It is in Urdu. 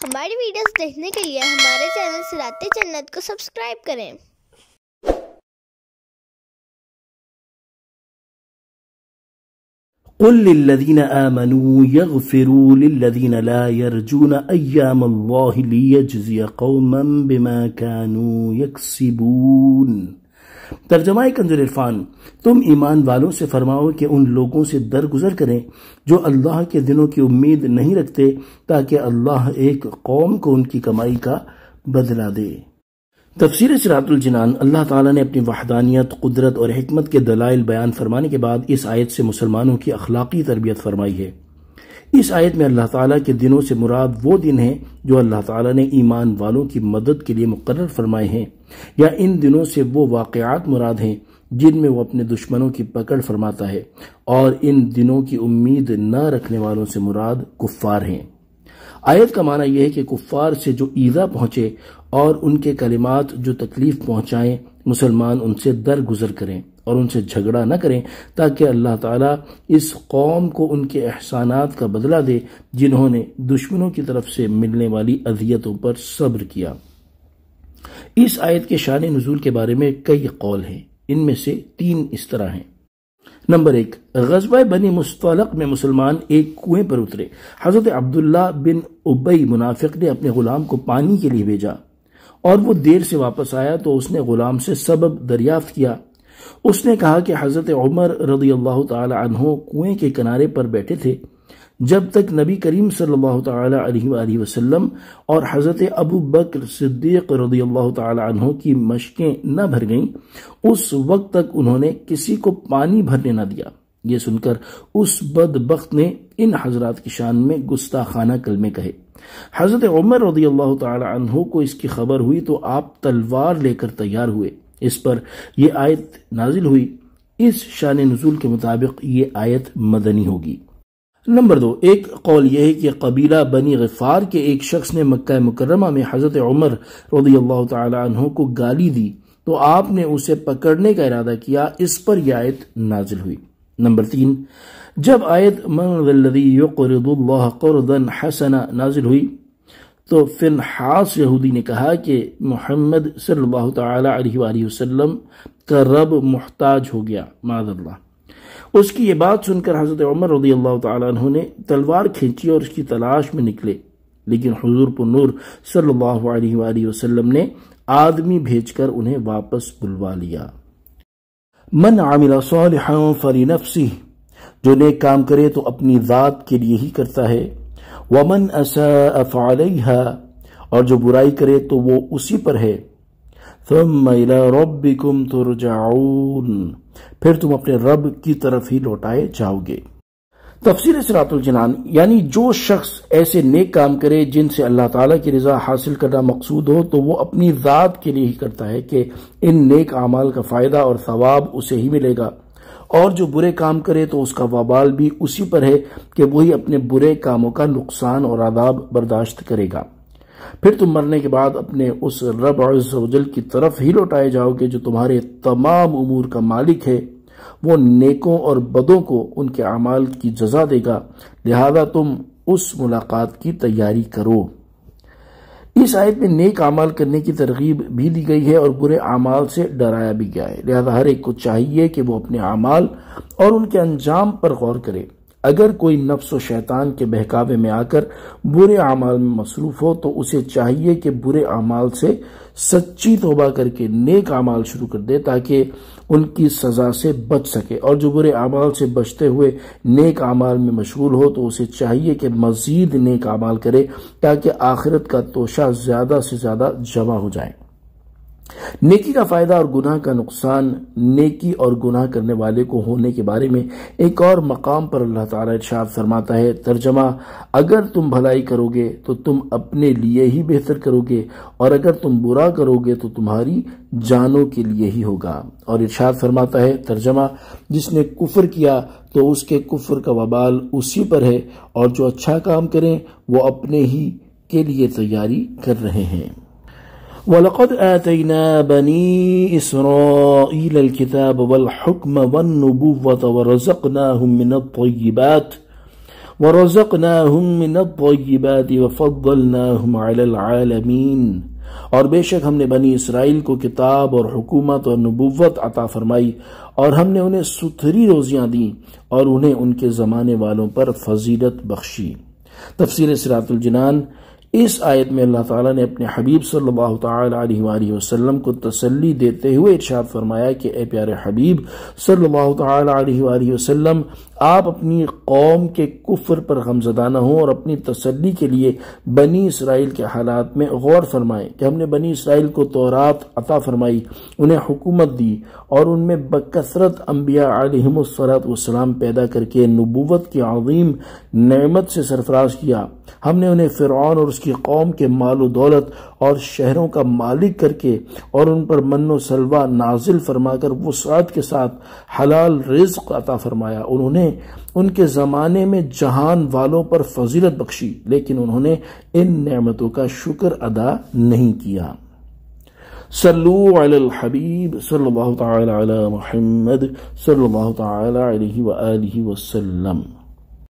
ہماری ویڈیوز دیکھنے کے لیے ہمارے چینل صراط جنت کو سبسکرائب کریں۔ قل للذین آمنوا یغفروا للذین لا یرجون ایام اللہ لیجزی قوما بما كانوا یکسبون۔ ترجمہ کنز العرفان، تم ایمان والوں سے فرماؤ کہ ان لوگوں سے درگزر کریں جو اللہ کے دنوں کی امید نہیں رکھتے تاکہ اللہ ایک قوم کو ان کی کمائی کا بدلہ دے۔ تفسیر صراط الجنان۔ اللہ تعالیٰ نے اپنی وحدانیت، قدرت اور حکمت کے دلائل بیان فرمانے کے بعد اس آیت سے مسلمانوں کی اخلاقی تربیت فرمائی ہے۔ اس آیت میں اللہ تعالیٰ کے دنوں سے مراد وہ دن ہیں جو اللہ تعالیٰ نے ایمان والوں کی مدد کے لیے مقرر فرمائے ہیں، یا ان دنوں سے وہ واقعات مراد ہیں جن میں وہ اپنے دشمنوں کی پکڑ فرماتا ہے، اور ان دنوں کی امید نہ رکھنے والوں سے مراد کفار ہیں۔ آیت کا معنی یہ ہے کہ کفار سے جو ایذا پہنچے اور ان کے کلمات جو تکلیف پہنچائیں، مسلمان ان سے درگزر کریں اور ان سے جھگڑا نہ کریں تاکہ اللہ تعالیٰ اس قوم کو ان کے احسانات کا بدلہ دے جنہوں نے دشمنوں کی طرف سے ملنے والی اذیتوں پر صبر کیا۔ اس آیت کے شان نزول کے بارے میں کئی قول ہیں، ان میں سے 3 اس طرح ہیں۔ نمبر 1، غزوہ بنی مصطلق میں مسلمان ایک کنویں پر اترے۔ حضرت عبداللہ بن ابی منافق نے اپنے غلام کو پانی کے لیے بھیجا اور وہ دیر سے واپس آیا تو اس نے غلام سے سبب دریافت کیا۔ اس نے کہا کہ حضرت عمر رضی اللہ تعالی عنہ کنویں کے کنارے پر بیٹھے تھے جب تک نبی کریم صلی اللہ تعالی علیہ وآلہ وسلم اور حضرت ابو بکر صدیق رضی اللہ تعالی عنہ کی مشکیں نہ بھر گئیں، اس وقت تک انہوں نے کسی کو پانی بھرنے نہ دیا۔ یہ سن کر اس بدبخت نے ان حضرات کی شان میں گستاخانہ کلمے کہے۔ حضرت عمر رضی اللہ تعالی عنہ کو اس کی خبر ہوئی تو آپ تلوار لے کر تیار ہوئے۔ اس پر یہ آیت نازل ہوئی۔ اس شان نزول کے مطابق یہ آیت مدنی ہوگی۔ نمبر 2، ایک قول یہ ہے کہ قبیلہ بنی غفار کے ایک شخص نے مکہ مکرمہ میں حضرت عمر رضی اللہ تعالی عنہ کو گالی دی تو آپ نے اسے پکڑنے کا ارادہ کیا، اس پر یہ آیت نازل ہوئی۔ نمبر 3، جب آیت من ذا الذی یقرض اللہ قرضا حسنا نازل ہوئی تو فنحاس یہودی نے کہا کہ محمد صلی اللہ تعالی علیہ وآلہ وسلم کا رب محتاج ہو گیا، معاذ اللہ۔ اس کی یہ بات سن کر حضرت عمر رضی اللہ تعالی عنہ نے تلوار کھینچی اور اس کی تلاش میں نکلے، لیکن حضور پر نور صلی اللہ علیہ وآلہ وسلم نے آدمی بھیج کر انہیں واپس بلوا لیا۔ من عمل صالحا فلنفسہ، جو نیک کام کرے تو اپنی ذات کے لیے ہی کرتا ہے، ومن اساء فعلیہا، اور جو برائی کرے تو وہ اسی پر ہے، ثم الی ربکم ترجعون، پھر تم اپنے رب کی طرف ہی لوٹائے جاؤ گے۔ تفسیر صراط الجنان، یعنی جو شخص ایسے نیک کام کرے جن سے اللہ تعالیٰ کی رضا حاصل کرنا مقصود ہو تو وہ اپنی ذات کے لیے ہی کرتا ہے کہ ان نیک اعمال کا فائدہ اور ثواب اسے ہی ملے گا، اور جو برے کام کرے تو اس کا وبال بھی اسی پر ہے کہ وہی اپنے برے کاموں کا نقصان اور عذاب برداشت کرے گا۔ پھر تم مرنے کے بعد اپنے اس رب عز و جل کی طرف ہی لوٹائے جاؤ گے جو تمہارے تمام امور کا مالک ہے، وہ نیکوں اور بدوں کو ان کے اعمال کی جزا دے گا، لہذا تم اس ملاقات کی تیاری کرو۔ اس آیت میں نیک اعمال کرنے کی ترغیب بھی دی گئی ہے اور برے اعمال سے ڈرایا بھی گیا ہے، لہذا ہر ایک کو چاہیے کہ وہ اپنے اعمال اور ان کے انجام پر غور کرے۔ اگر کوئی نفس و شیطان کے بہکاوے میں آ کر برے اعمال میں مصروف ہو تو اسے چاہیے کہ برے اعمال سے سچی توبہ کر کے نیک اعمال شروع کر دے تاکہ ان کی سزا سے بچ سکے، اور جو برے اعمال سے بچتے ہوئے نیک اعمال میں مشغول ہو تو اسے چاہیے کہ مزید نیک اعمال کرے تاکہ آخرت کا توشہ زیادہ سے زیادہ جمع ہو جائے۔ نیکی کا فائدہ اور گناہ کا نقصان نیکی اور گناہ کرنے والے کو ہونے کے بارے میں ایک اور مقام پر اللہ تعالیٰ ارشاد فرماتا ہے۔ ترجمہ، اگر تم بھلائی کرو گے تو تم اپنے لیے ہی بہتر کرو گے، اور اگر تم برا کرو گے تو تمہاری جانوں کے لیے ہی ہوگا۔ اور ارشاد فرماتا ہے، ترجمہ، جس نے کفر کیا تو اس کے کفر کا وبال اسی پر ہے، اور جو اچھا کام کریں وہ اپنے ہی کے لیے تیاری کر رہے ہیں۔ وَلَقَدْ آتَيْنَا بَنِي إِسْرَائِيلَ الْكِتَابَ وَالْحُكْمَ وَالنُّبُوَّةَ وَرَزَقْنَاهُمْ مِنَ الطَّيِّبَاتِ وَرَزَقْنَاهُم مِّنَ الطَّيِّبَاتِ وَفَضَّلْنَاهُمْ عَلَى الْعَالَمِينَ، اور بے شک ہم نے بنی اسرائیل کو کتاب اور حکومت اور نبوت عطا فرمائی، اور ہم نے انہیں ستھری روزیاں دیں اور انہیں ان کے زمانے والوں پر فضیلت بخشی۔ تفسیر صراط الجنان۔ اس آیت میں اللہ تعالیٰ نے اپنے حبیب صلی اللہ تعالیٰ علیہ وآلہ وسلم کو تسلی دیتے ہوئے ارشاد فرمایا کہ اے پیارے حبیب صلی اللہ تعالیٰ علیہ وآلہ وسلم، آپ اپنی قوم کے کفر پر غمزدہ نہ ہوں، اور اپنی تسلی کے لیے بنی اسرائیل کے حالات میں غور فرمائیں کہ ہم نے بنی اسرائیل کو تورات عطا فرمائی، انہیں حکومت دی، اور ان میں بکثرت انبیاء علیہم السلام پیدا کر کے نبوت کی عظیم نعمت سے سرفراز کیا۔ ہم نے انہیں فرعون اور اس کی قوم کے مال و دولت اور شہروں کا مالک کر کے اور ان پر من و سلوہ نازل فرما کر وسعت کے ساتھ حلال رزق عطا فرمایا۔ انہوں نے ان کے زمانے میں جہان والوں پر فضیلت بخشی، لیکن انہوں نے ان نعمتوں کا شکر ادا نہیں کیا۔ صلو علی الحبیب صلی اللہ تعالی علی محمد صلی اللہ تعالی علیہ وآلہ وسلم۔